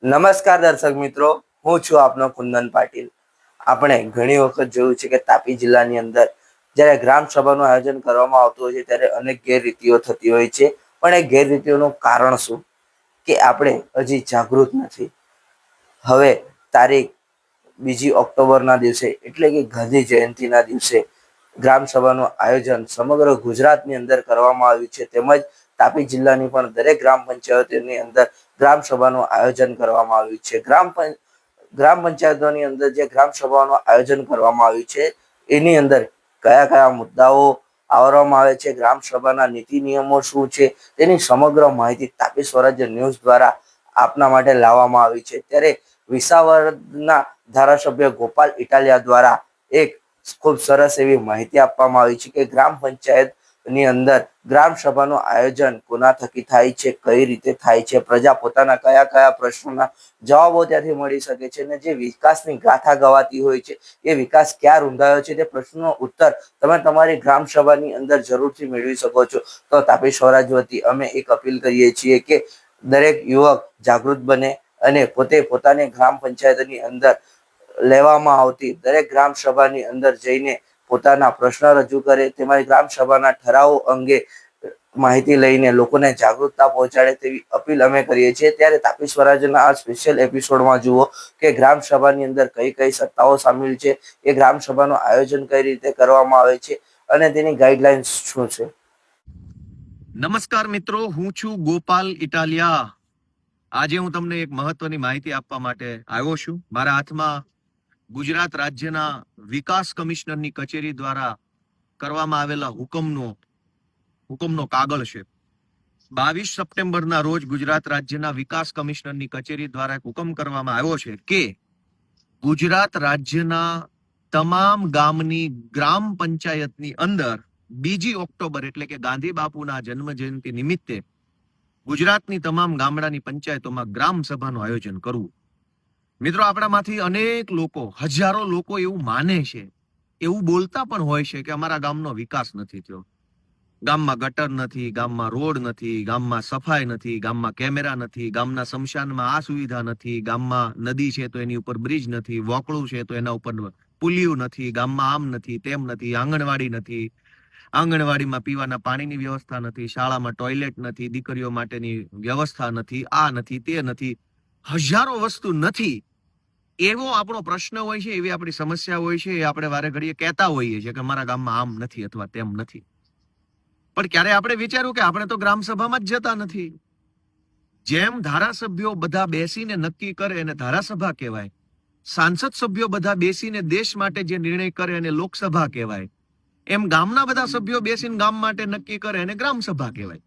નમસ્કાર દર્શક મિત્રો, હું છું આપનો કુંદન પાટીલ. આપણે ઘણી વખત જોયું છે કે તાપી જિલ્લાની અંદર જ્યારે ગ્રામ સભાનું આયોજન કરવામાં આવતું હોય છે ત્યારે અનેક ગેરરીતિઓ થતી હોય છે. પણ એ ગેરરીતિઓનું કારણ શું? કે આપણે હજી જાગૃત નથી. હવે તારીખ 2 ઓક્ટોબરના દિવસે એટલે કે ગાંધી જયંતિના દિવસે ગ્રામ સભાનું આયોજન સમગ્ર ગુજરાતની અંદર કરવામાં આવ્યું છે. તેમજ તાપી જિલ્લાની પણ દરેક ગ્રામ પંચાયતોની અંદર ગ્રામ સભાનું આયોજન કરવામાં આવ્યું છે. ગ્રામ પંચાયતોની અંદર જે ગ્રામ સભાનું આયોજન કરવામાં આવ્યું છે એની અંદર કયા કયા મુદ્દાઓ આવરવામાં આવે છે, ગ્રામ સભાના નીતિ નિયમો શું છે, તેની સમગ્ર માહિતી તાપી સ્વરાજ્ય ન્યૂઝ દ્વારા આપના માટે લાવવામાં આવી છે. ત્યારે વિસાવદરના ધારાસભ્ય ગોપાલ ઇટાલિયા દ્વારા એક ખૂબ સરસ એવી માહિતી આપવામાં આવી છે કે ગ્રામ પંચાયત ની અંદર ગ્રામ સભાનું આયોજન કોના થકી થાય છે, કઈ રીતે થાય છે, પ્રજા પોતાના કયા કયા પ્રશ્નોના જવાબો ત્યાંથી મળી શકે છે, અને જે વિકાસની ગાથા ગવાતી હોય છે એ વિકાસ ક્યાં રૂંધાયો છે તે પ્રશ્નનો ઉત્તર તમે તમારી ગ્રામ સભાની અંદર જરૂરથી મેળવી શકો છો. તો તાપી સ્વરાજ વતી અમે એક અપીલ કરીએ છીએ કે દરેક યુવક જાગૃત બને અને પોતે પોતાની ગ્રામ પંચાયતની અંદર લેવામાં આવતી દરેક ગ્રામ સભાની અંદર જઈને પોતાના પ્રશ્ન રજૂ કરે, તેમજ ગ્રામ સભાના ઠરાવો અંગે માહિતી લઈને લોકોને જાગૃતતા પહોંચાડે તેવી અપીલ અમે કરીએ છીએ. ત્યારે તાપી સ્વરાજના આ સ્પેશિયલ એપિસોડમાં જુઓ કે ગ્રામ સભાની અંદર કઈ કઈ સત્તાઓ સામેલ છે, એ ગ્રામ સભાનું આયોજન કઈ રીતે કરવામાં આવે છે અને તેની ગાઈડલાઇન્સ શું છે. નમસ્કાર મિત્રો, હું છું ગોપાલ ઇટાલિયા. આજે હું તમને એક મહત્વની માહિતી આપવા માટે આવ્યો છું. મારા હાથમાં ગુજરાત રાજ્યના વિકાસ કમિશનરની કચેરી દ્વારા કરવામાં આવેલા હુકમનો કાગળ છે. 22 સપ્ટેમ્બરના રોજ ગુજરાત રાજ્યના વિકાસ કમિશનરની કચેરી દ્વારા એક હુકમ કરવામાં આવ્યો છે કે ગુજરાત રાજ્યના તમામ ગામની ગ્રામ પંચાયતની અંદર 2 ઓક્ટોબર એટલે કે ગાંધી બાપુના જન્મ જયંતિ નિમિત્તે ગુજરાતની તમામ ગામડાની પંચાયતોમાં ગ્રામ સભાનું આયોજન કરવું. મિત્રો, આપણામાંથી અનેક લોકો, હજારો લોકો એવું માને છે, એવું બોલતા પણ હોય છે કે અમારા ગામનો વિકાસ નથી થયો, ગામમાં ગટર નથી, ગામમાં રોડ નથી, ગામમાં સફાઈ નથી, ગામમાં કેમેરા નથી, ગામના સ્મશાનમાં આ સુવિધા નથી, ગામમાં નદી છે તો એની ઉપર બ્રિજ નથી, વોકળું છે તો એના ઉપર પુલિયું નથી, ગામમાં આમ નથી, તેમ નથી, આંગણવાડી નથી, આંગણવાડીમાં પીવાના પાણીની વ્યવસ્થા નથી, શાળામાં ટોયલેટ નથી, દીકરીઓ માટેની વ્યવસ્થા નથી, આ નથી, તે નથી, હજારો વસ્તુ નથી. એવો આપણો પ્રશ્ન હોય છે, એવી આપણી સમસ્યા હોય છે, એ આપણે વારે ઘડીએ કહેતા હોઈએ છીએ કે અમારા ગામમાં આમ નથી અથવા તેમ નથી. પણ ક્યારે આપણે વિચાર્યું કે આપણે તો ગ્રામ સભામાં જ જતા નથી. જેમ ધારાસભ્યો બધા બેસીને નક્કી કરે એને ધારાસભા કહેવાય, સાંસદ સભ્યો બધા બેસીને દેશ માટે જે નિર્ણય કરે એને લોકસભા કહેવાય, એમ ગામના બધા સભ્યો બેસીને ગામ માટે નક્કી કરે એને ગ્રામ સભા કહેવાય.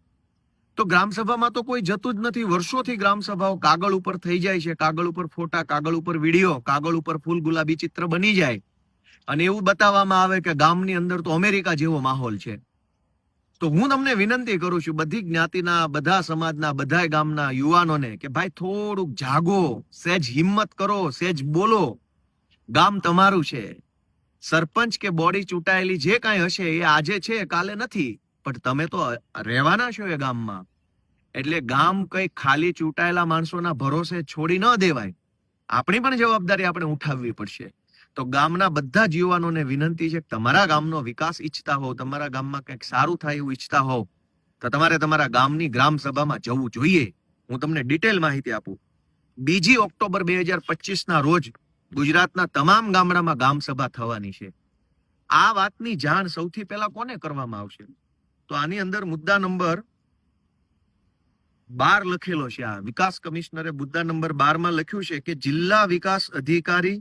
તો ગ્રામ સભામાં તો કોઈ જતું જ નથી. વર્ષોથી ગ્રામ સભાઓ કાગળ ઉપર થઈ જાય છે, કાગળ ઉપર ફોટા, કાગળ ઉપર વિડીયો, કાગળ ઉપર ફૂલ ગુલાબી ચિત્ર બની જાય અને એવું બતાવવામાં આવે કે ગામની અંદર તો અમેરિકા જેવો માહોલ છે. તો હું તમને વિનંતી કરું છું, બધી જ્ઞાતિના, બધા સમાજના, બધા ગામના યુવાનોને કે ભાઈ થોડુંક જાગો, સહેજ હિંમત કરો, સહેજ બોલો. ગામ તમારું છે. સરપંચ કે બોડી ચૂંટાયેલી જે કાંઈ હશે એ આજે છે, કાલે નથી, પણ તમે તો રહેવાના છો એ ગામમાં. એટલે ગામ કઈ ખાલી ચૂંટાયેલા માણસોના ભરોસે છોડી ન દેવાય. આપણી પણ જવાબદારી આપણે ઉઠાવવી પડશે. તો ગામના બધા જ યુવાનોને વિનંતી છે કે તમારા ગામનો વિકાસ ઈચ્છતા હોવ, તમારા ગામમાં કંઈક સારું થાય એવું ઈચ્છતા હોવ તો તમારે તમારા ગામની ગ્રામ સભામાં જવું જોઈએ. હું તમને ડિટેલ માહિતી આપું. 2 ઓક્ટોબર 2025ના રોજ ગુજરાતના તમામ ગામડામાં ગામ સભા થવાની છે. આ વાતની જાણ સૌથી પહેલા કોને કરવામાં આવશે? તો આની અંદર મુદ્દા નંબર 12 લખેલો છે. આ વિકાસ કમિશનરે મુદ્દા નંબર 12માં લખ્યું છે કે જિલ્લા વિકાસ અધિકારી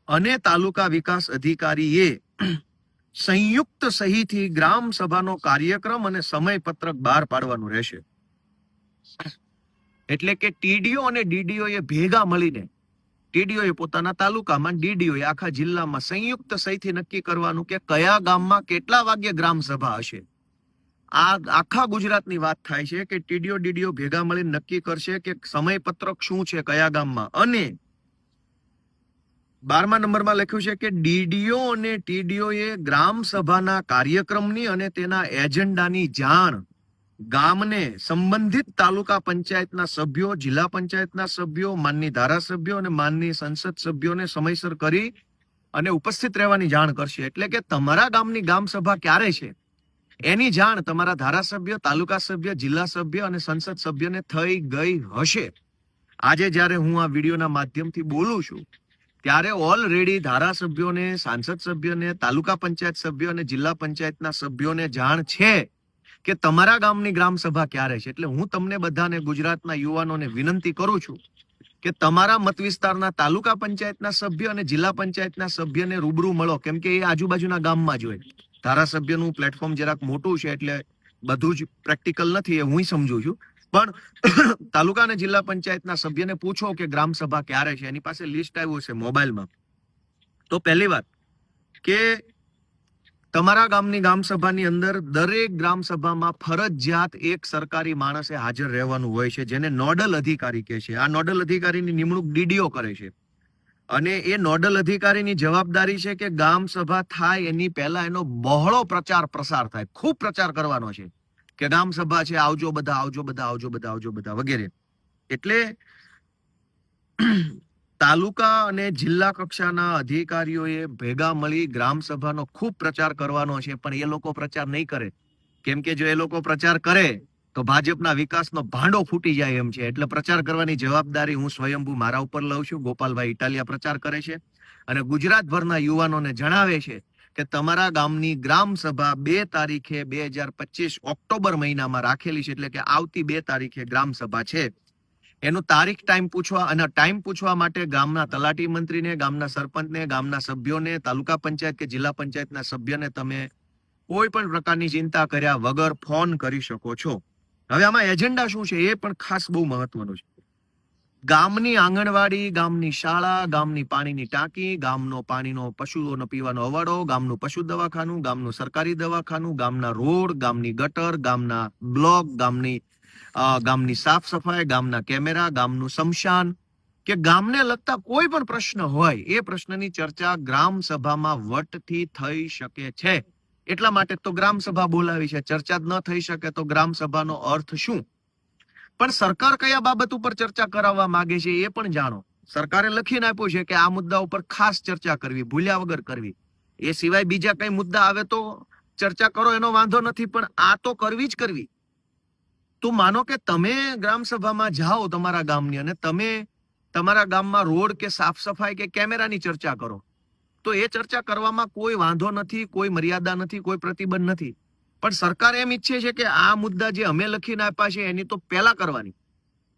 અને તાલુકા વિકાસ અધિકારીએ સંયુક્ત સહીથી ગ્રામ સભાનો કાર્યક્રમ અને સમયપત્રક બહાર પાડવાનું રહેશે. એટલે કે ટીડીઓ અને ડીડીઓ એ ભેગા મળીને, ટીડીઓ એ પોતાના તાલુકામાં, ડીડીઓ એ આખા જિલ્લામાં સંયુક્ત સહીથી નક્કી કરવાનું કે કયા ગામમાં કેટલા વાગ્યે ગ્રામ સભા હશે. આ આખા ગુજરાતની વાત થાય છે કે ટીડીઓ ડીડીઓ ભેગા મળીને નક્કી કરશે કે સમયપત્રક શું છે કયા ગામમાં. અને 12મા નંબરમાં લખ્યું છે કે ડીડીઓ અને ટીડીઓ એ ગ્રામ સભાના કાર્યક્રમની અને તેના એજન્ડાની જાણ ગામને સંબંધિત તાલુકા પંચાયતના સભ્યો, જિલ્લા પંચાયતના સભ્યો, માનની ધારાસભ્યો અને માનની સંસદ સભ્યોને સમયસર કરી અને ઉપસ્થિત રહેવાની જાણ કરશે. એટલે કે તમારા ગામની ગામ સભા ક્યારે છે એની જાણ તમારા ધારાસભ્ય, તાલુકા સભ્ય, જિલ્લા સભ્ય અને સંસદ સભ્યને થઈ ગઈ હશે. આજે જ્યારે હું આ વિડીયોના માધ્યમથી બોલું છું ત્યારે ઓલરેડી ધારાસભ્યોને, સાંસદ સભ્યોને, તાલુકા પંચાયત સભ્યો અને જિલ્લા પંચાયતના સભ્યોને જાણ છે કે તમારા ગામની ગ્રામ સભા ક્યારે છે. એટલે હું તમને બધાને, ગુજરાતના યુવાનોને વિનંતી કરું છું કે તમારા મત વિસ્તારના તાલુકા પંચાયતના સભ્ય અને જિલ્લા પંચાયતના સભ્યને રૂબરૂ મળો, કેમ કે એ આજુબાજુના ગામમાં જ હોય. ધારાસભ્યનું પ્લેટફોર્મ જરાક મોટું છે એટલે બધું જ પ્રેક્ટિકલ નથી, એ હું સમજુ છું. પણ તાલુકા અને જિલ્લા પંચાયતના સભ્યને પૂછો કે ગ્રામ સભા ક્યારે છે. એની પાસે લિસ્ટ આવ્યું છે મોબાઈલમાં. તો પહેલી વાત કે તમારા ગામની ગ્રામ સભાની અંદર દરેક ગ્રામ સભામાં ફરજિયાત એક સરકારી માણસે હાજર રહેવાનું હોય છે, જેને નોડલ અધિકારી કહે છે. આ નોડલ અધિકારીની નિમણૂક ડીડીઓ કરે છે અને એ નોડલ અધિકારીની જવાબદારી છે કે ગામ સભા થાય એની પહેલા એનો બહોળો પ્રચાર પ્રસાર થાય. ખૂબ પ્રચાર કરવાનો છે કે ગામ સભા છે, આવજો બધા, આવજો બધા, આવજો બધા, આવજો બધા વગેરે. એટલે તાલુકા અને જિલ્લા કક્ષાના અધિકારીઓએ ભેગા મળી ગ્રામ સભાનો ખૂબ પ્રચાર કરવાનો છે. પણ એ લોકો પ્રચાર નહીં કરે, કેમ કે જો એ લોકો પ્રચાર કરે તો ભાજપના વિકાસનો ભાંડો ફૂટી જાય એમ છે. એટલે પ્રચાર કરવાની જવાબદારી હું સ્વયંભૂ મારા ઉપર લઉં છું. ગોપાલભાઈ ઇટાલિયા પ્રચાર કરે છે અને ગુજરાતભરના યુવાનોને જણાવે છે કે તમારા ગામની ગ્રામ સભા 2 તારીખે 2025 ઓક્ટોબર મહિનામાં રાખેલી છે. એટલે કે આવતી 2 તારીખે ગ્રામ સભા છે. એનું તારીખ, ટાઈમ પૂછવા, અને ટાઈમ પૂછવા માટે ગામના તલાટી મંત્રીને, ગામના સરપંચને, ગામના સભ્યોને, તાલુકા પંચાયત કે જિલ્લા પંચાયતના સભ્યને તમે કોઈ પણ પ્રકારની ચિંતા કર્યા વગર ફોન કરી શકો છો. હવે આમાં એજન્ડા શું છે એ પણ ખાસ બહુ મહત્વનું છે. ગામની આંગણવાડી, ગામની શાળા, ગામની પાણીની ટાંકી, ગામનો પાણીનો પશુઓનો પીવાનો અવાડો, ગામનું પશુ દવાખાનું, ગામનું સરકારી દવાખાનું, ગામના રોડ, ગામની ગટર, ગામના બ્લોક, ગામની સાફ સફાઈ, ગામના કેમેરા, ગામનું શમશાન કે ગામને લગતા કોઈ પણ પ્રશ્ન હોય એ પ્રશ્નની ચર્ચા ગ્રામ સભામાં વટથી થઈ શકે છે. એટલા માટે તો ગ્રામ સભા બોલાવી છે. ચર્ચા જ ન થઈ શકે તો ગ્રામ સભાનો અર્થ શું? પણ સરકાર કયા બાબત ઉપર ચર્ચા કરાવવા માંગે છે એ પણ જાણો. સરકારે લખીને આપ્યું છે કે આ મુદ્દા ઉપર ખાસ ચર્ચા કરવી, ભૂલ્યા વગર કરવી. એ સિવાય બીજા કઈ મુદ્દા આવે તો ચર્ચા કરો, એનો વાંધો નથી, પણ આ તો કરવી જ કરવી. તો માનો કે તમે ગ્રામ સભામાં જાઓ તમારા ગામની અને તમે તમારા ગામમાં રોડ કે સાફ સફાઈ કે કેમેરાની ચર્ચા કરો, તો એ ચર્ચા કરવામાં કોઈ વાંધો નથી, કોઈ મર્યાદા નથી, કોઈ પ્રતિબંધ નથી. પણ સરકાર એમ ઈચ્છે છે કે આ મુદ્દા જે અમે લખીને આપ્યા છે એની તો પહેલા કરવાની,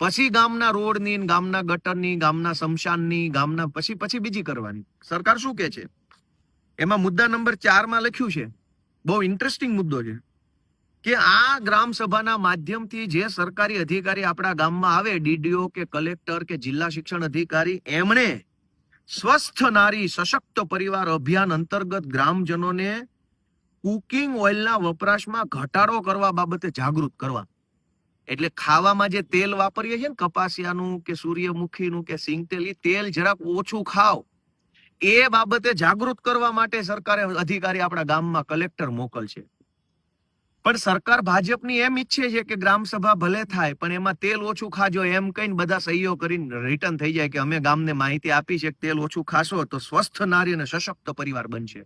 પછી ગામના રોડની, ગામના ગટરની, ગામના શમશાનની, ગામના પછી બીજી કરવાની. સરકાર શું કે છે એમાં મુદ્દા નંબર 4 માં લખ્યું છે, બહુ ઇન્ટરેસ્ટિંગ મુદ્દો છે કે આ ગ્રામ સભાના માધ્યમથી જે સરકારી અધિકારી આપણા ગામમાં આવે, ડીડીઓ કે કલેક્ટર કે જિલ્લા શિક્ષણ અધિકારી, એમણે સ્વસ્થ નારી સશક્ત પરિવાર અભિયાન અંતર્ગત ગ્રામજનોને કુકિંગ ઓઇલના વપરાશમાં ઘટાડો કરવા બાબતે જાગૃત કરવા. એટલે ખાવામાં જે તેલ વાપરીએ છીએ ને, કપાસિયાનું કે સૂર્યમુખીનું કે સિંગતેલ, એ તેલ જરાક ઓછું ખાવ, એ બાબતે જાગૃત કરવા માટે સરકારે અધિકારી આપણા ગામમાં કલેક્ટર મોકલશે. પણ સરકાર ભાજપની એમ ઈચ્છે છે કે ગ્રામ સભા ભલે થાય પણ એમાં તેલ ઓછું ખાજો એમ કહીને બધા સહીઓ કરીને રિટર્ન થઈ જાય કે અમે ગામને માહિતી આપી છે કે તેલ ઓછું ખાશો તો સ્વસ્થ નારી અને સશક્ત પરિવાર બનશે.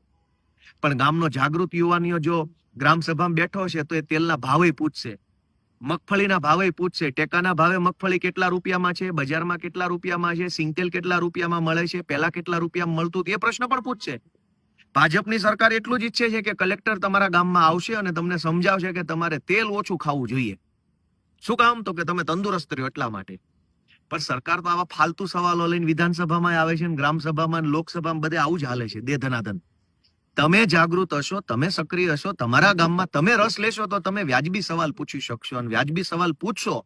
પણ ગામનો જાગૃત યુવાનીઓ જો ગ્રામ સભામાં બેઠો છે તો એ તેલના ભાવે પૂછશે, મગફળીના ભાવે પૂછશે, ટેકાના ભાવે મગફળી કેટલા રૂપિયામાં છે, બજારમાં કેટલા રૂપિયામાં છે, સિંગતેલ કેટલા રૂપિયામાં મળે છે, પહેલા કેટલા રૂપિયામાં મળતું, એ પ્રશ્ન પણ પૂછશે. ભાજપની સરકાર એટલું જ ઈચ્છે છે કે કલેક્ટર તમારા ગામમાં આવશે અને તમને સમજાવશે કે તમારે તેલ ઓછું ખાવું જોઈએ. શું કામ? તો કે તમે તંદુરસ્ત રહ્યો એટલા માટે. પણ સરકાર તો આવા ફાલતુ સવાલો લઈને વિધાનસભામાં આવે છે, ગ્રામ સભામાં, લોકસભામાં બધે આવું જ હાલે છે, દે ધનાધન. તમે જાગૃત હશો, તમે સક્રિય હશો, તમારા ગામમાં તમે રસ લેશો તો તમે વ્યાજબી સવાલ પૂછી શકશો, અને વ્યાજબી સવાલ પૂછશો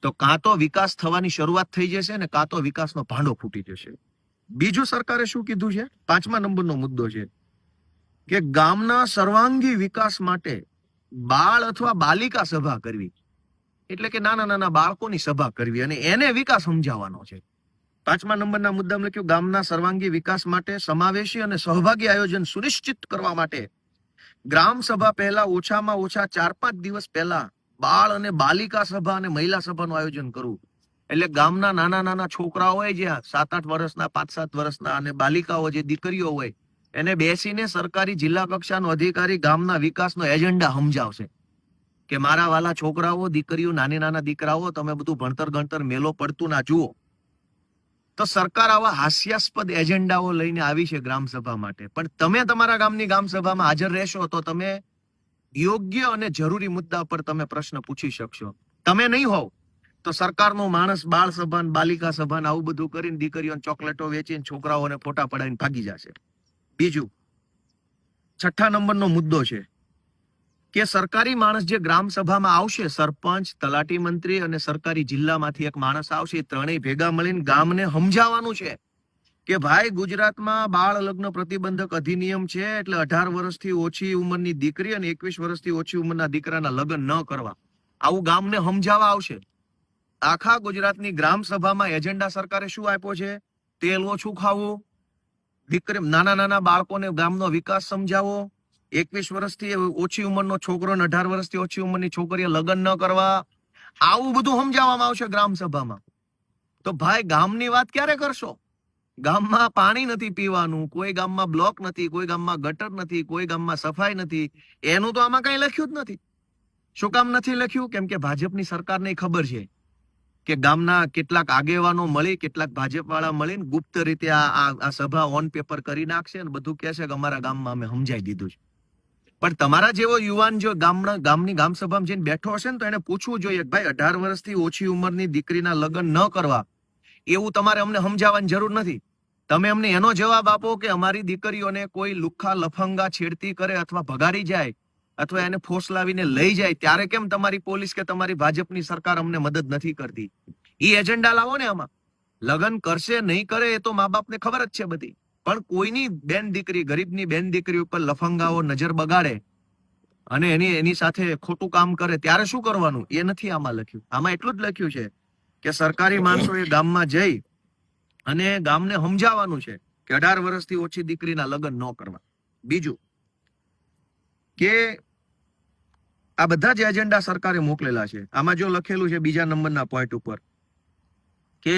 તો કાં તો વિકાસ થવાની શરૂઆત થઈ જશે ને કાં તો વિકાસનો ભાંડો ફૂટી જશે. બીજું સરકારે શું કીધું છે? 5મા નંબરનો મુદ્દો છે કે ગામના સર્વાંગી વિકાસ માટે બાળ અથવા બાલિકા સભા કરવી. એટલે કે નાના નાના બાળકોની સભા કરવી અને એને વિકાસ સમજાવવાનો છે. 5મા નંબરના મુદ્દામાં લખ્યું, ગામના સર્વાંગી વિકાસ માટે સમાવેશી અને સહભાગી આયોજન સુનિશ્ચિત કરવા માટે ગ્રામ સભા પહેલા ઓછામાં ઓછા 4-5 દિવસ પહેલા બાળ અને બાલિકા સભા અને મહિલા સભાનું આયોજન કરવું. એટલે ગામના નાના નાના છોકરાઓ હોય જે 7-8 વર્ષના 5-7 વર્ષના અને બાલિકાઓ જે દીકરીઓ હોય એને બેસીને સરકારી જિલ્લા કક્ષાનો અધિકારી ગામના વિકાસનો એજન્ડા સમજાવશે કે મારા વાલા છોકરાઓ દીકરીઓ નાના દીકરાઓ તમે બધું ભણતર ગણતર મેલો પડતું ના જુઓ. તો સરકાર આવા હાસ્યાસ્પદ એજન્ડાઓ લઈને આવી છે ગ્રામ સભા માટે. પણ તમે તમારા ગામની ગ્રામ સભામાં હાજર રહેશો તો તમે યોગ્ય અને જરૂરી મુદ્દા પર તમે પ્રશ્ન પૂછી શકશો. તમે નહીં હોવ તો સરકારનો માણસ બાળ સભા બાલિકા સભા આવું બધું કરીને દીકરીઓને ચોકલેટો વેચીને છોકરાઓને ફોટા પડાવીને ભાગી જશે. બીજું 6 નંબરનો મુદ્દો છે કે સરકારી માણસ જે ગ્રામ સભામાં આવશે, સરપંચ, તલાટી મંત્રી અને સરકારી જિલ્લામાંથી એક માણસ આવશે, ત્રણેય ભેગા મળીને ગામને સમજાવવાનું છે કે ભાઈ ગુજરાતમાં બાળ લગ્ન પ્રતિબંધક અધિનિયમ છે એટલે 18 વર્ષથી ઓછી ઉંમરની દીકરી અને 21 વર્ષથી ઓછી ઉંમરના દીકરાના લગ્ન ન કરવા. આવું ગામને સમજાવવા આવશે. આખા ગુજરાતની ગ્રામ સભામાં એજન્ડા સરકારે શું આપ્યો છે? તેલ ઓછું ખાવું, દીકરી નાના બાળકોને ગામનો વિકાસ સમજાવો, 21 વર્ષથી ઓછી ઉંમરનો છોકરો અને 18 વર્ષથી ઓછી ઉંમરની છોકરીએ લગ્ન ન કરવા. આવું બધું સમજાવવામાં આવશે ગ્રામ સભામાં. તો ભાઈ ગામની વાત ક્યારે કરશો? ગામમાં પાણી નથી પીવાનું, કોઈ ગામમાં બ્લોક નથી, કોઈ ગામમાં ગટર નથી, કોઈ ગામમાં સફાઈ નથી. એનું તો આમાં કઈ લખ્યું જ નથી. શું કામ નથી લખ્યું? કેમ કે ભાજપની સરકારને ખબર છે કે ગામના કેટલાક આગેવાનો મળી, કેટલાક ભાજપ વાળા મળીને ગુપ્ત રીતે આ સભા ઓન પેપર કરી નાખશે અને બધું કહેશે કે અમારા ગામમાં અમે સમજાઈ દીધું છે. પણ તમારા જેવો યુવાન જો ગામની ગ્રામ સભામાં જઈને બેઠો હશે ને તો એને પૂછવું જોઈએ કે ભાઈ 18 વર્ષથી ઓછી ઉંમરની દીકરીના લગ્ન ન કરવા એવું તમારે અમને સમજાવવાની જરૂર નથી. તમે અમને એનો જવાબ આપો કે અમારી દીકરીઓને કોઈ લુખ્ખા લફંગા છેડતી કરે અથવા ભગાડી જાય અથવા એને ફોસલાવીને લઈ જાય ત્યારે કેમ તમારી પોલીસ કે તમારી ભાજપની સરકાર અમને મદદ નથી કરતી? એ એજન્ડા લાવો ને. આમાં લગ્ન કરશે નહીં કરે એ તો મા બાપને ખબર જ છે બધી, પણ કોઈની બેન દીકરી, ગરીબની બેન દીકરી ઉપર લફંગાઓ નજર બગાડે અને એની સાથે ખોટું કામ કરે ત્યારે શું કરવાનું એ નથી આમાં લખ્યું. આમાં એટલું જ લખ્યું છે કે સરકારી માણસોએ ગામમાં જઈ અને ગામને સમજાવવાનું છે કે 18 વર્ષથી ઓછી દીકરીના લગ્ન ન કરવા. બીજું કે આ બધા જ એજન્ડા સરકારે મોકલેલા છે. આમાં જો લખેલું છે 2 નંબરના પોઈન્ટ ઉપર કે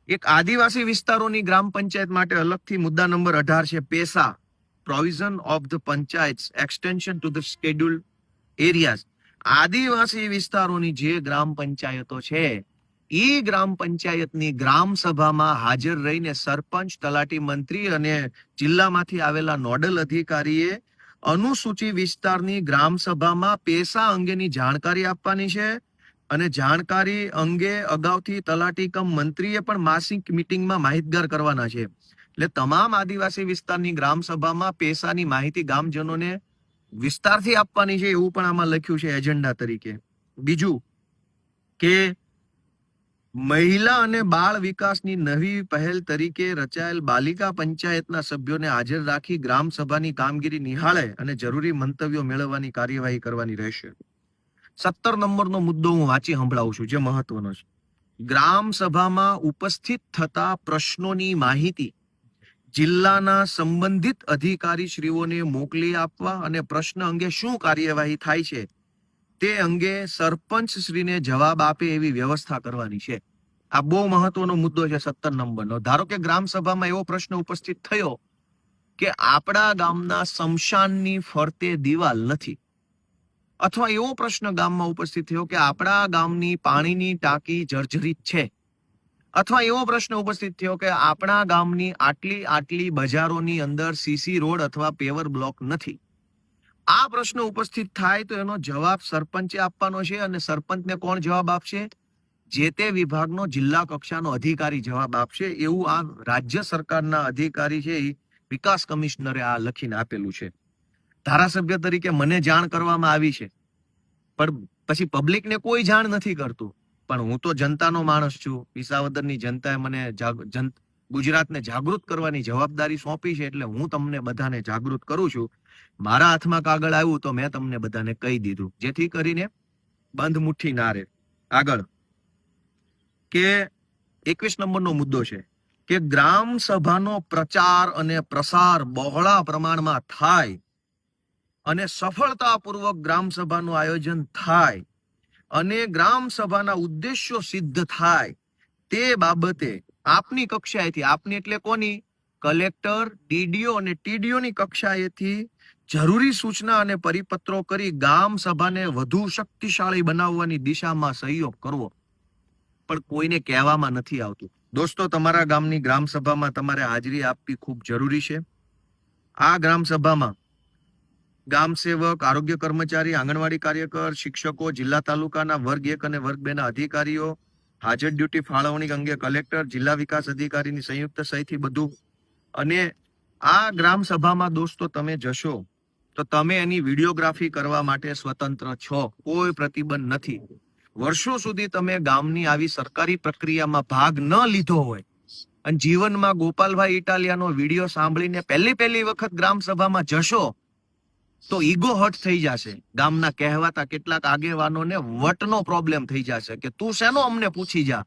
એક આદિવાસી વિસ્તારોની ગ્રામ પંચાયત માટે અલગથી મુદ્દા નંબર 18 છે PESA, provision of the panchayat extension to the scheduled areas. આદિવાસી વિસ્તારોની જે ગ્રામ પંચાયતો છે એ ગ્રામ પંચાયતની ગ્રામ સભામાં હાજર રહીને સરપંચ, તલાટી મંત્રી અને જિલ્લામાંથી આવેલા નોડલ અધિકારીએ અનુસૂચિત વિસ્તારની ગ્રામ સભામાં પેસા અંગેની જાણકારી આપવાની છે અને જાણકારી અંગે અગાઉથી તલાટી કમ મંત્રીએ પણ માસિક મીટિંગમાં માહિતગાર કરવાના છે. એટલે તમામ આદિવાસી વિસ્તારની ગ્રામ સભામાં પેસાની માહિતી ગામજનોને વિસ્તારથી આપવાની છે એવું પણ આમાં લખ્યું છે એજન્ડા તરીકે. બીજું કે મહિલા અને બાળ વિકાસની નવી પહેલ તરીકે રચાયેલ બાલિકા પંચાયતના સભ્યોને હાજર રાખી ગ્રામ સભાની કામગીરી નિહાળે અને જરૂરી મંતવ્યો મેળવવાની કાર્યવાહી કરવાની રહેશે. 17 નંબરનો મુદ્દો હું વાંચી સંભળાવું છું જે મહત્વનો છે. ગ્રામ સભામાં ઉપસ્થિત થતા પ્રશ્નોની માહિતી જિલ્લાના સંબંધિત અધિકારીશ્રીઓને મોકલી આપવા અને પ્રશ્ન અંગે શું કાર્યવાહી થાય છે તે અંગે સરપંચ શ્રીને જવાબ આપે એવી વ્યવસ્થા કરવાની છે. આ બહુ મહત્વનો મુદ્દો છે 17 નંબરનો. ધારો કે ગ્રામ સભામાં એવો પ્રશ્ન ઉપસ્થિત થયો કે આપણા ગામના સ્મશાનની ફરતે દિવાલ નથી, અથવા એવો પ્રશ્ન ગામમાં ઉપસ્થિત થયો કે આપણા ગામની પાણીની ટાંકી જર્જરિત છે, અથવા એવો પ્રશ્ન ઉપસ્થિત થયો કે આપણા ગામની આટલી બજારોની અંદર સીસી રોડ અથવા પેવર બ્લોક નથી. આ પ્રશ્ન ઉપસ્થિત થાય તો એનો જવાબ સરપંચે આપવાનો છે અને સરપંચને કોણ જવાબ આપશે? જે તે વિભાગનો જિલ્લા કક્ષાનો અધિકારી જવાબ આપશે. એવું આ રાજ્ય સરકારના અધિકારી છે વિકાસ કમિશનરે આ લખીને આપેલું છે. ધારાસભ્ય તરીકે મને જાણ કરવામાં આવી છે પણ પછી પબ્લિકને કોઈ જાણ નથી કરતું. પણ હું તો જનતાનો માણસ છું. વિસાવદરની જનતાએ મને ગુજરાતને જાગૃત કરવાની જવાબદારી સોંપી છે એટલે હું તમને બધાને જાગૃત કરું છું. મારા હાથમાં કાગળ આવ્યું તો મેં તમને બધાને કહી દીધું, જેથી કરીને બંધ મુઠ્ઠી ના રહે. આગળ કે 21 નંબરનો મુદ્દો છે કે ગ્રામ સભાનો પ્રચાર અને પ્રસાર બહોળા પ્રમાણમાં થાય અને સફળતાપૂર્વક ગ્રામ સભાનું આયોજન થાય અને ગ્રામ સભાના ઉદ્દેશ્યો સિદ્ધ થાય તે બાબતે આપની કક્ષાએથી, આપની એટલે કોની, કલેક્ટર, ડીડીઓ અને ટીડીઓ ની કક્ષાએથી જરૂરી સૂચના અને પરિપત્રો કરી ગામ સભાને વધુ શક્તિશાળી બનાવવાની દિશામાં સહયોગ કરવો. પણ કોઈને કહેવામાં નથી આવતું. દોસ્તો, તમારા ગામની ગ્રામ સભામાં તમારે હાજરી આપવી ખૂબ જરૂરી છે. આ ગ્રામ સભામાં ગામ સેવક, આરોગ્ય કર્મચારી, આંગણવાડી કાર્યકર, શિક્ષકો, જિલ્લા તાલુકાના વર્ગ 1 અને વર્ગ 2 ના અધિકારીઓ, હાજર ડ્યુટી ફાળવણી અંગે કલેક્ટર, જિલ્લા વિકાસ અધિકારીની સંયુક્ત સહીથી બધું. અને આ ગ્રામ સભામાં દોસ્તો તમે જશો તો તમે એની વિડીયોગ્રાફી કરવા માટે સ્વતંત્ર છો, કોઈ પ્રતિબંધ નથી. વર્ષો સુધી તમે ગામની આવી સરકારી પ્રક્રિયામાં ભાગ ન લીધો હોય અને જીવનમાં ગોપાલભાઈ ઇટાલિયાનો વિડીયો સાંભળીને પહેલી વખત ગ્રામ સભામાં જશો તો ઈગો હર્ટ થઈ જશે. ગામના કહેવાતા કેટલાક આગેવાનોને વટનો પ્રોબ્લેમ થઈ જશે કે તું શેનો અમને પૂછી જા,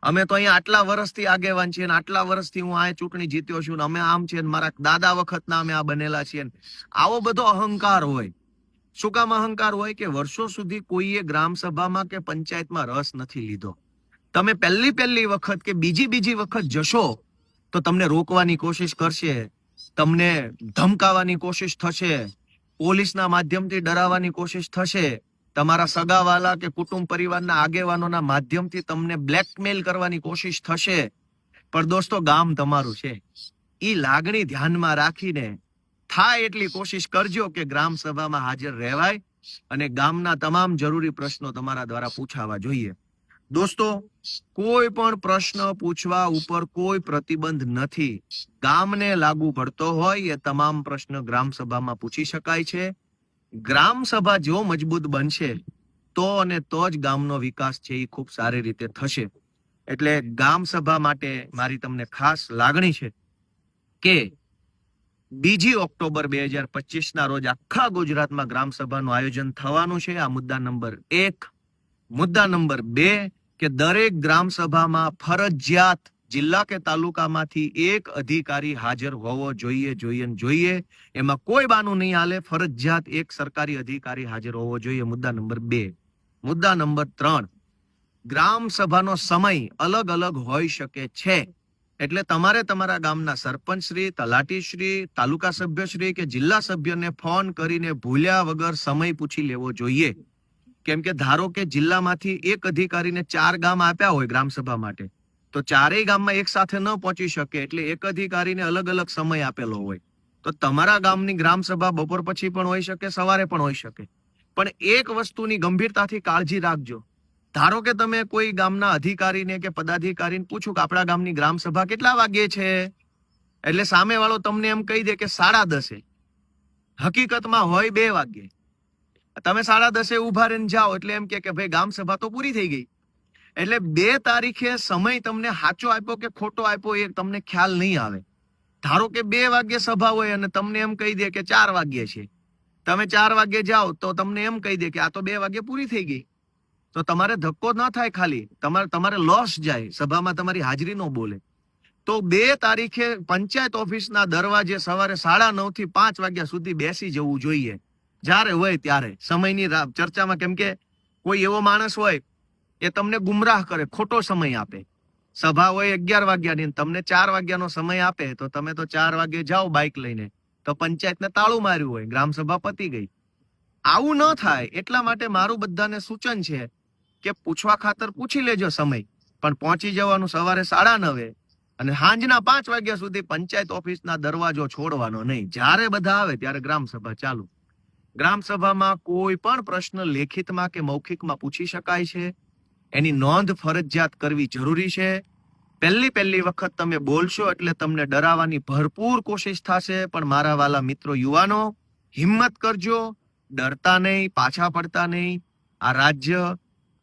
અમે તો અહીંયા આટલા વર્ષથી આગેવાન છીએ, આટલા વર્ષથી હું આ ચૂંટણી જીત્યો છું, અમે આમ છે, મારા દાદા વખતના અમે આ બનેલા છીએ. આવો બધો અહંકાર હોય. શું કામ અહંકાર હોય? કે વર્ષો સુધી કોઈએ ગ્રામ સભામાં કે પંચાયતમાં રસ નથી લીધો. તમે પહેલી વખત કે બીજી વખત જશો તો તમને રોકવાની કોશિશ કરશે, તમને ધમકાવવાની કોશિશ થશે, પોલીસના માધ્યમથી ડરાવવાની કોશિશ થશે, તમારા સગાવાલા કે કુટુંબ પરિવારના આગેવાનોના માધ્યમથી તમને બ્લેકમેલ કરવાની કોશિશ થશે. પણ દોસ્તો, ગામ તમારું છે. એ લાગણી ધ્યાનમાં રાખીને થાય એટલી કોશિશ કરજો કે ગ્રામ સભામાં હાજર રહેવાય અને ગામના તમામ જરૂરી પ્રશ્નો તમારા દ્વારા પૂછાવા જોઈએ. દોસ્તો, કોઈ પણ પ્રશ્ન પૂછવા ઉપર કોઈ પ્રતિબંધ નથી. ગામને લાગુ પડતો હોય એ તમામ પ્રશ્ન ગ્રામ સભામાં પૂછી શકાય છે. ગ્રામ સભા જો મજબૂત બનશે તો અને તો જ ગામનો વિકાસ છે એ ખૂબ સારી રીતે થશે. એટલે ગામ સભા માટે મારી તમને ખાસ લાગણી છે કે 2 ઓક્ટોબર 2025 ના રોજ આખા ગુજરાતમાં ગ્રામ સભાનું આયોજન થવાનું છે. આ મુદ્દા નંબર 1. મુદ્દા નંબર 2 કે દરેક ગ્રામ સભામાં ફરજિયાત જિલ્લા કે તાલુકામાંથી એક અધિકારી હાજર હોવો જોઈએ. એમાં કોઈ બાનું નહીં હાલે, ફરજિયાત એક સરકારી અધિકારી હાજર હોવો જોઈએ. મુદ્દા નંબર 2. મુદ્દા નંબર 3, ગ્રામ સભાનો સમય અલગ અલગ હોઈ શકે છે. એટલે તમારે તમારા ગામના સરપંચ શ્રી, તલાટી શ્રી, તાલુકા સભ્ય શ્રી કે જિલ્લા સભ્યને ફોન કરીને ભૂલ્યા વગર સમય પૂછી લેવો જોઈએ. કેમ કે ધારો કે જિલ્લામાંથી એક અધિકારીને 4 ગામ આપ્યા હોય ગ્રામ સભા માટે, તો 4 ગામમાં એક સાથે ન પહોંચી શકે, એટલે એક અધિકારીને અલગ અલગ સમય આપેલો હોય. તો તમારા ગામની ગ્રામ સભા બપોર પછી પણ હોઈ શકે, સવારે પણ હોઈ શકે. પણ એક વસ્તુની ગંભીરતાથી કાળજી રાખજો. ધારો કે તમે કોઈ ગામના અધિકારીને કે પદાધિકારીને પૂછો કે આપણા ગામની ગ્રામ સભા કેટલા વાગ્યે છે, એટલે સામે વાળો તમને એમ કહી દે કે 10:30. હકીકતમાં હોય 2 વાગ્યે. તમે 10:30 ઉભા રહીને જાઓ એટલે એમ કે ભાઈ ગામ સભા તો પૂરી થઈ ગઈ. એટલે 2 તારીખે સમય તમને સાચો આપ્યો કે ખોટો આપ્યો એ તમને ખ્યાલ નહીં આવે. ધારો કે 2 વાગ્યે સભા હોય અને તમને એમ કહી દે કે 4 વાગ્યે છે, તમે 4 વાગ્યે જાઓ તો તમને એમ કહી દે કે આ તો 2 વાગ્યે પૂરી થઈ ગઈ. તો તમારે ધક્કો ન થાય, ખાલી તમારે લોસ જાય, સભામાં તમારી હાજરી ન બોલે. તો 2 તારીખે પંચાયત ઓફિસના દરવાજે સવારે 9:30 થી 5 વાગ્યા સુધી બેસી જવું જોઈએ. જ્યારે હોય ત્યારે સમયની ચર્ચામાં. કેમ કે કોઈ એવો માણસ હોય એ તમને ગુમરાહ કરે, ખોટો સમય આપે. સભા હોય 11 વાગ્યાની, તમને 4 વાગ્યાનો સમય આપે તો તમે તો 4 વાગે જાઓ બાઇક લઈને, તો પંચાયતને તાળું માર્યું હોય, ગ્રામ સભા પતી ગઈ. આવું ન થાય એટલા માટે મારું બધાને સૂચન છે કે પૂછવા ખાતર પૂછી લેજો સમય, પણ પહોંચી જવાનું સવારે 9:30 અને સાંજના 5 વાગ્યા સુધી પંચાયત ઓફિસના દરવાજો છોડવાનો નહીં. જ્યારે બધા આવે ત્યારે ગ્રામ સભા ચાલુ. ગ્રામ સભામાં કોઈ પણ પ્રશ્ન લેખિતમાં કે મૌખિકમાં પૂછી શકાય છે. એની નોંધ ફરજિયાત કરવી જરૂરી છે. પહેલી વખત તમે બોલશો એટલે તમને ડરાવવાની ભરપૂર કોશિશ થશે. પણ મારા વાલા મિત્રો, યુવાનો, હિંમત કરજો, ડરતા નહીં, પાછા પડતા નહીં. આ રાજ્ય,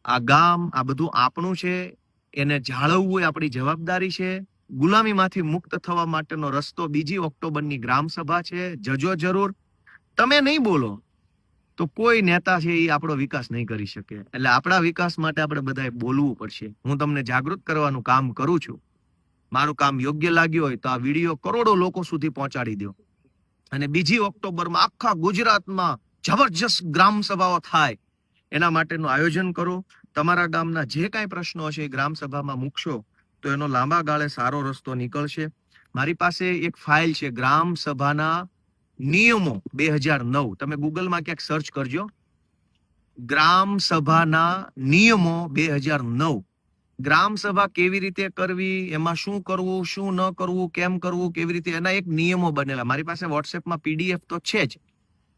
આ ગામ, આ બધું આપણું છે, એને જાળવવું એ આપણી જવાબદારી છે. ગુલામીમાંથી મુક્ત થવા માટેનો રસ્તો 2 ઓક્ટોબરની ગ્રામ સભા છે. જજો જરૂર. તમે નહીં બોલો તો કોઈ નેતા છે એ આપણો વિકાસ નહીં કરી શકે. એટલે આપણા વિકાસ માટે આપણે બધાએ બોલવું પડશે. હું તમને જાગૃત કરવાનું કામ કરું છું. મારું કામ યોગ્ય લાગ્યું હોય તો આ વિડીયો કરોડો લોકો સુધી પહોંચાડી દો. અને 2 ઓક્ટોબરમાં આખા ગુજરાતમાં જબરજસ્ત ગ્રામ સભાઓ થાય એના માટેનું આયોજન કરો. તમારા ગામના જે કાંઈ પ્રશ્નો હશે એ ગ્રામ સભામાં મૂકશો તો એનો લાંબા ગાળે સારો રસ્તો નીકળશે. મારી પાસે એક ફાઇલ છે ગ્રામ સભાના નિયમો 2009. તમે ગૂગલમાં ક્યાંક સર્ચ કરજો, ગ્રામ સભાના નિયમો 2009. ગ્રામ સભા કેવી રીતે કરવી, એમાં શું કરવું, શું ન કરવું, કેમ કરવું, કેવી રીતે, એના એક નિયમો બનેલા. મારી પાસે વોટ્સએપમાં PDF તો છે જ,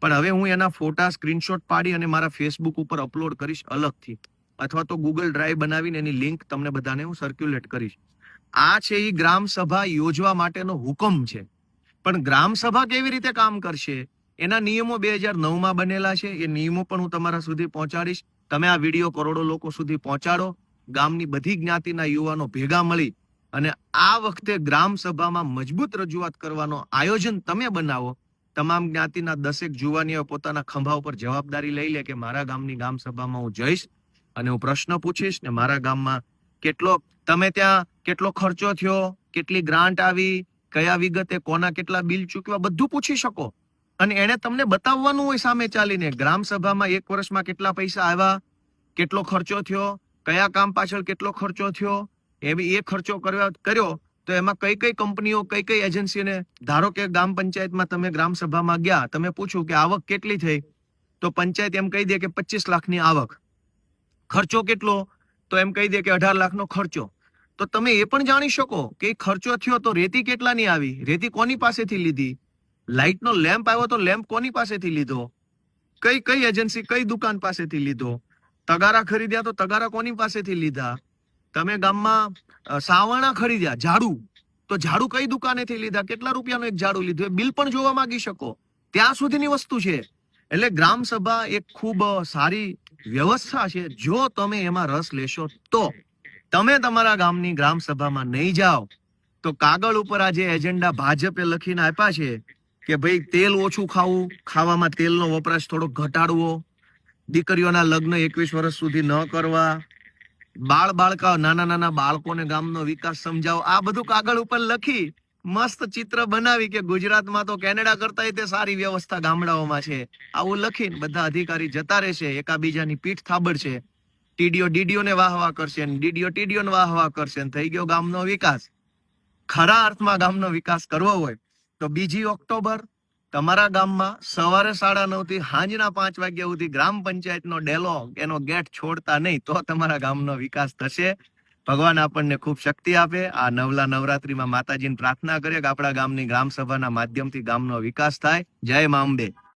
પણ હવે હું એના ફોટા સ્ક્રીનશોટ પાડી અને મારા ફેસબુક ઉપર અપલોડ કરીશ અલગથી, અથવા તો ગૂગલ ડ્રાઈવ બનાવીને એની લિંક તમને બધાને હું સર્ક્યુલેટ કરીશ. આ છે એ ગ્રામ સભા યોજવા માટેનો હુકમ છે. પણ ગ્રામ સભા કેવી રીતે કામ કરશે એના નિયમો 2009માં બનેલા છે. એ નિયમો પણ હું તમારા સુધી પહોંચાડીશ. તમે આ વિડીયો કરોડો લોકો સુધી પહોંચાડો. ગામની બધી જ્ઞાતિના યુવાનો ભેગા મળી અને આ વખતે ગ્રામ સભામાં મજબૂત રજૂઆત કરવાનો આયોજન તમે બનાવો. તમામ જ્ઞાતિના 10 જુવાનીઓ પોતાના ખંભા ઉપર જવાબદારી લઈ લે કે મારા ગામની ગ્રામ સભામાં હું જઈશ અને હું પ્રશ્ન પૂછીશ ને મારા ગામમાં તમે ત્યાં કેટલો ખર્ચો થયો, કેટલી ગ્રાન્ટ આવી, કયા વિગતે કોના કેટલા બિલ ચૂકવ્યા, બધું પૂછી શકો. અને એને તમને બતાવવાનું હોય સામે ચાલીને ગ્રામ સભામાં 1 વર્ષમાં કેટલા પૈસા આવ્યા, કેટલો ખર્ચો થયો, કયા કામ પાછળ કેટલો ખર્ચો થયો, એ ખર્ચો કર્યો તો એમાં કઈ કઈ કંપનીઓ, કઈ કઈ એજન્સીને. ધારો કે ગ્રામ પંચાયતમાં તમે ગ્રામ સભામાં ગયા, તમે પૂછ્યું કે આવક કેટલી થઈ, તો પંચાયત એમ કહી દે કે 25 લાખની આવક. ખર્ચો કેટલો, તો એમ કહી દે કે 18 લાખનો ખર્ચો. તો તમે એ પણ જાણી શકો કે ખર્ચો થયો તો રેતી કેટલાની આવી, રેતી કોની પાસેથી લીધી, લાઇટનો લેમ્પ આવ્યો તો લેમ્પ કોની પાસેથી લીધો, કઈ એજન્સી કઈ દુકાન પાસેથી લીધો, તગારા ખરીદ્યા તો તગારા કોની પાસેથી લીધા, તમે ગામમાં સાવરણા ખરીદ્યા, ઝાડુ તો ઝાડુ કઈ દુકાનેથી લીધા, કેટલા રૂપિયાનું એક ઝાડુ લીધું, એ બિલ પણ જોવા માંગી શકો. ત્યાં સુધીની વસ્તુ છે. એટલે ગ્રામ સભા એક ખૂબ સારી વ્યવસ્થા છે. જો તમે એમાં રસ લેશો તો તમે તમારા ગામની ગ્રામ સભામાં નહીં જાઓ તો કાગળ ઉપર આ જે એજન્ડા ભાજપે લખીને આપ્યા છે કે ભાઈ તેલ ઓછું ખાવું, ખાવામાં તેલનો વપરાશ થોડો ઘટાડવો, દીકરીઓના લગ્ન 21 વર્ષ સુધી ન કરવા, બાળકા નાના બાળકોને ગામનો વિકાસ સમજાવો, આ બધું કાગળ ઉપર લખી મસ્ત ચિત્ર બનાવી કે ગુજરાતમાં તો કેનેડા કરતા તે સારી વ્યવસ્થા ગામડાઓમાં છે, આવું લખીને બધા અધિકારી જતા રહેશે, એકાબીજાની પીઠ થાબડશે, ટીડીઓ ડીડીઓને વાહવા કરશે, ડીડીઓ ટીડીઓને વાહવા કરશે, થઈ ગયો ગામનો વિકાસ. ખરા અર્થમાં ગામનો વિકાસ કરવો હોય તો 2 ઓક્ટોબર તમારા ગામમાં સવારે 9:30 થી સાંજના 5 વાગ્યા સુધી ગ્રામ પંચાયતનો ડેલો, એનો ગેટ છોડતા નહીં, તો તમારા ગામનો વિકાસ થશે. ભગવાન આપણને ખૂબ શક્તિ આપે. આ નવરાત્રીમાં માતાજીને પ્રાર્થના કરીએ કે આપણા ગામની ગ્રામ સભાના માધ્યમથી ગામનો વિકાસ થાય. જય મા અંબે.